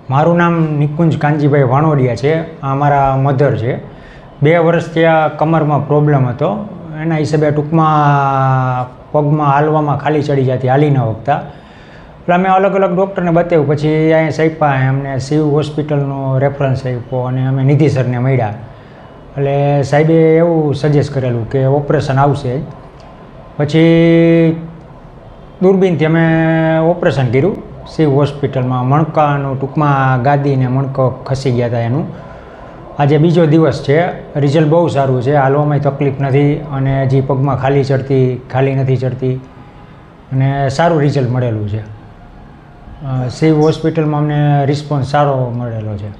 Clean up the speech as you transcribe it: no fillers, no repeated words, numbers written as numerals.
મારું નામ નિકુંજ કાનજીભાઈ વાણોડિયા છે. આ મારા મધર છે. 2 વર્ષથી આ કમરમાં પ્રોબ્લેમ હતો. એના હિસાબે ટૂંકમાં પગમાં હાલવામાં ખાલી ચડી જતી, હાલી ન વખતા. એટલે અમે અલગ અલગ ડૉક્ટરને બતાવ્યું. પછી અહીંયા સાહેબા અમને શિવ હોસ્પિટલનો રેફરન્સ આપ્યો અને અમે નિધિ સરને મળ્યા. એટલે સાહેબે એવું સજેસ્ટ કરેલું કે ઓપરેશન આવશે. પછી દૂરબીનથી અમે ઓપરેશન કર્યું શિવ હોસ્પિટલમાં. મણકાનું ટૂંકમાં ગાદીને મણકો ખસી ગયા હતા એનું. આજે બીજો દિવસ છે. રિઝલ્ટ બહુ સારું છે. હાલવામાં તકલીફ નથી અને હજી પગમાં ખાલી નથી ચડતી અને સારું રિઝલ્ટ મળેલું છે. શિવ હોસ્પિટલમાં અમને રિસ્પોન્સ સારો મળેલો છે.